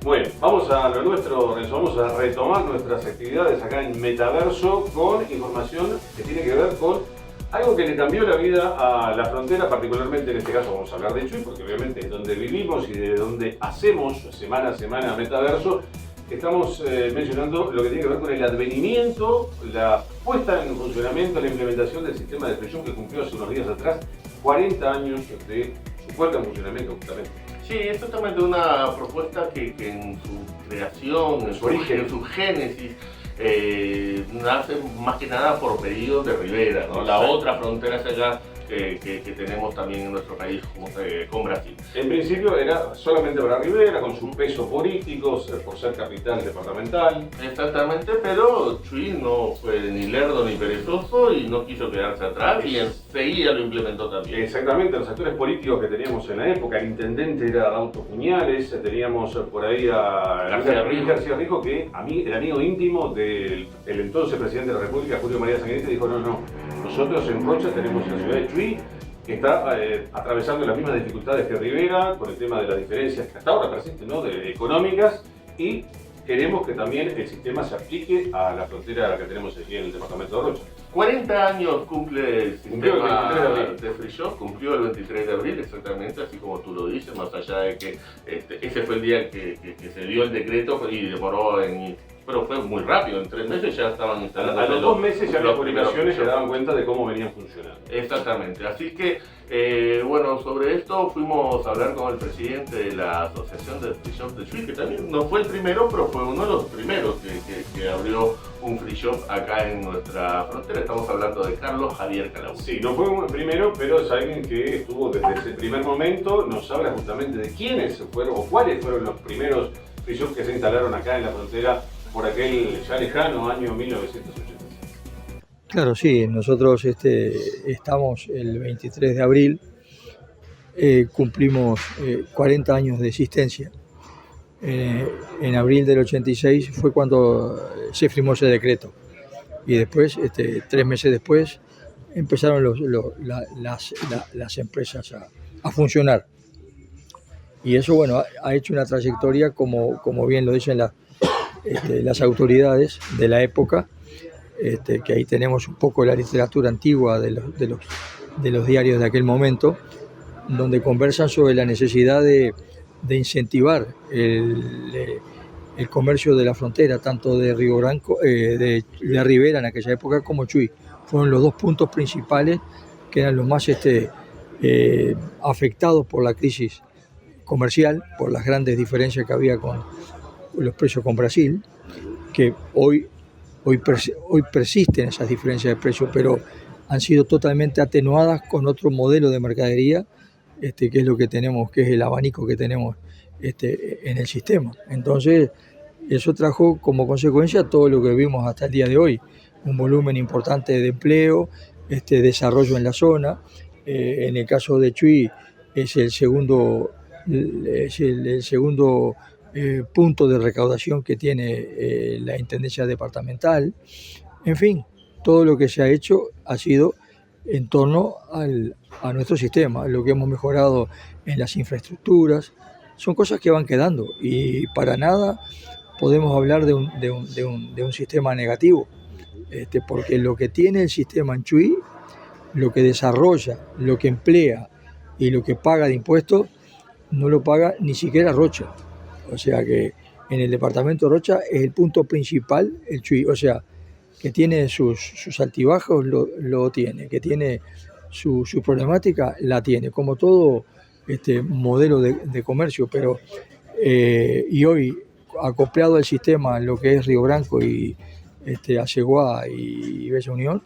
Bueno, vamos a lo nuestro, Renzo, vamos a retomar nuestras actividades acá en Metaverso con información que tiene que ver con algo que le cambió la vida a la frontera, particularmente en este caso vamos a hablar de Chuy, porque obviamente es donde vivimos y de donde hacemos semana a semana Metaverso. Estamos mencionando lo que tiene que ver con el advenimiento, la puesta en funcionamiento, la implementación del sistema de presión que cumplió hace unos días atrás 40 años de su puesta en funcionamiento justamente. Sí, es totalmente una propuesta que en su creación, en su origen, en su génesis, nace más que nada por pedido de Rivera, ¿no? La otra frontera hacia allá que tenemos también en nuestro país con Brasil. En principio era solamente para Rivera, con su peso político, por ser capital departamental. Exactamente, pero Chuy no fue ni lerdo ni perezoso y no quiso quedarse atrás y enseguida lo implementó también. Exactamente, los actores políticos que teníamos en la época, el intendente era Adauto Puñales, teníamos por ahí a García Rijo, que era amigo íntimo del entonces presidente de la República, Julio María Sanguinetti, dijo no, nosotros en Rocha tenemos la ciudad de Chuy, que está atravesando las mismas dificultades que Rivera, con el tema de las diferencias que hasta ahora persisten, ¿no? económicas, y queremos que también el sistema se aplique a la frontera que tenemos aquí en el departamento de Rocha. 40 años cumple el sistema de Free Shop, cumplió el 23 de abril exactamente, así como tú lo dices, más allá de que ese fue el día que se dio el decreto y demoró pero fue muy rápido, en 3 meses ya estaban instalando. A los 2 meses ya las publicaciones se daban cuenta de cómo venían funcionando. Exactamente, así que bueno, sobre esto fuimos a hablar con el presidente de la Asociación de Free Shop de Chuy, que también no fue el primero, pero fue uno de los primeros que abrió un free shop acá en nuestra frontera. Estamos hablando de Carlos Javier Calabuza. Sí, no fue el primero, pero es alguien que estuvo desde ese primer momento, nos habla justamente de quiénes fueron o cuáles fueron los primeros free shops que se instalaron acá en la frontera por aquel ya lejano año 1986. Claro, sí, nosotros estamos el 23 de abril, cumplimos 40 años de existencia. En abril del 86 fue cuando se firmó ese decreto y después, 3 meses después, empezaron las empresas a funcionar. Y eso, bueno, ha hecho una trayectoria, como bien lo dicen las autoridades de la época, que ahí tenemos un poco la literatura antigua de los diarios de aquel momento, donde conversan sobre la necesidad de incentivar el comercio de la frontera, tanto de Río Branco, de Rivera en aquella época, como Chuy. Fueron los 2 puntos principales que eran los más afectados por la crisis comercial, por las grandes diferencias que había con los precios con Brasil, que hoy persisten esas diferencias de precios, pero han sido totalmente atenuadas con otro modelo de mercadería, que es lo que tenemos, que es el abanico que tenemos en el sistema. Entonces, eso trajo como consecuencia todo lo que vimos hasta el día de hoy, un volumen importante de empleo, desarrollo en la zona. En el caso de Chuy es el segundo punto de recaudación que tiene la Intendencia Departamental. En fin, todo lo que se ha hecho ha sido en torno a nuestro sistema, lo que hemos mejorado en las infraestructuras, son cosas que van quedando y para nada podemos hablar de un sistema negativo, porque lo que tiene el sistema en Chuy, lo que desarrolla, lo que emplea y lo que paga de impuestos, no lo paga ni siquiera Rocha. O sea que en el departamento de Rocha es el punto principal el Chuy, o sea que tiene sus altibajos, lo tiene, que tiene su problemática, la tiene, como todo modelo de comercio, pero y hoy acoplado al sistema lo que es Río Branco y Aceguá y Bella Unión,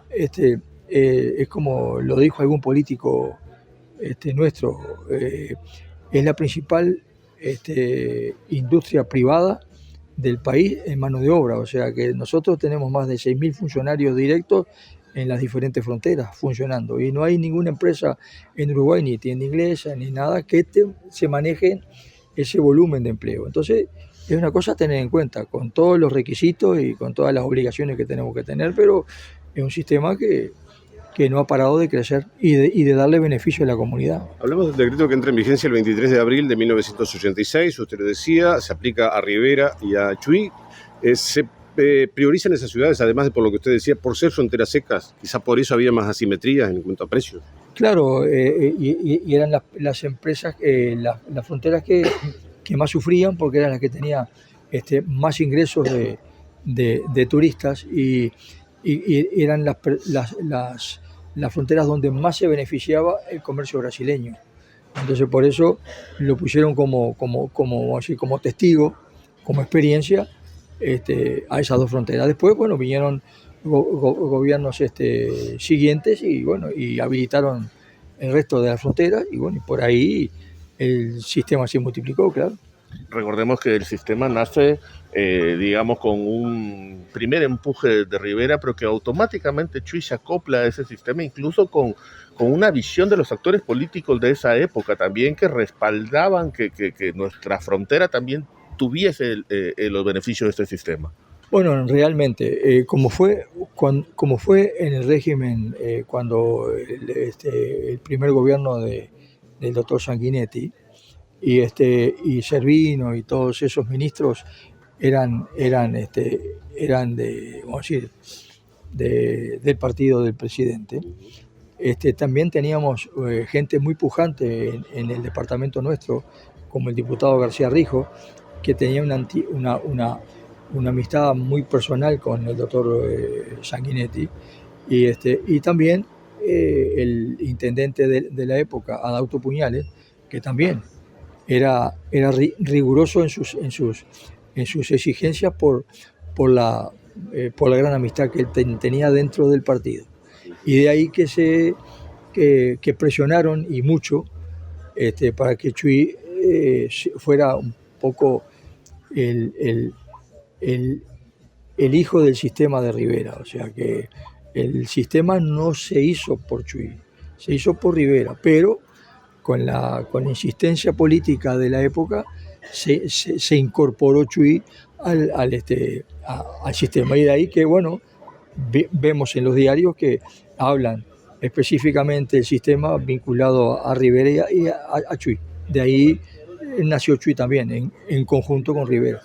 es como lo dijo algún político nuestro, es la principal industria privada del país en mano de obra, o sea que nosotros tenemos más de 6.000 funcionarios directos en las diferentes fronteras funcionando y no hay ninguna empresa en Uruguay, ni tienda inglesa, ni nada que se maneje ese volumen de empleo. Entonces es una cosa a tener en cuenta con todos los requisitos y con todas las obligaciones que tenemos que tener, pero es un sistema que que no ha parado de crecer y de darle beneficio a la comunidad. Hablamos del decreto que entra en vigencia el 23 de abril de 1986, usted lo decía, se aplica a Rivera y a Chuy. Se priorizan esas ciudades, además de por lo que usted decía, por ser fronteras secas, quizá por eso había más asimetrías en cuanto a precios. Claro, y eran las empresas, las fronteras que más sufrían porque eran las que tenían más ingresos de turistas y eran las fronteras donde más se beneficiaba el comercio brasileño. Entonces por eso lo pusieron como testigo, como experiencia a esas dos fronteras. Después, bueno, vinieron gobiernos siguientes y habilitaron el resto de las fronteras y bueno, y por ahí el sistema se multiplicó, claro. Recordemos que el sistema nace, digamos, con un primer empuje de Rivera, pero que automáticamente Chuy se acopla a ese sistema, incluso con una visión de los actores políticos de esa época también, que respaldaban que nuestra frontera también tuviese los beneficios de este sistema. Bueno, realmente, como fue en el régimen cuando el primer gobierno del doctor Sanguinetti, y Servino y todos esos ministros eran de, vamos a decir, del partido del presidente. También teníamos gente muy pujante en el departamento nuestro, como el diputado García Rijo, que tenía una amistad muy personal con el doctor Sanguinetti, y también el intendente de la época, Adauto Puñales, que también era riguroso en sus exigencias por la gran amistad que él tenía dentro del partido. Y de ahí que presionaron y mucho para que Chuy fuera un poco el hijo del sistema de Rivera. O sea que el sistema no se hizo por Chuy, se hizo por Rivera, pero con la insistencia política de la época se incorporó Chuy al sistema. Y de ahí que, bueno, vemos en los diarios que hablan específicamente del sistema vinculado a Rivera y a Chuy. De ahí nació Chuy también, en conjunto con Rivera.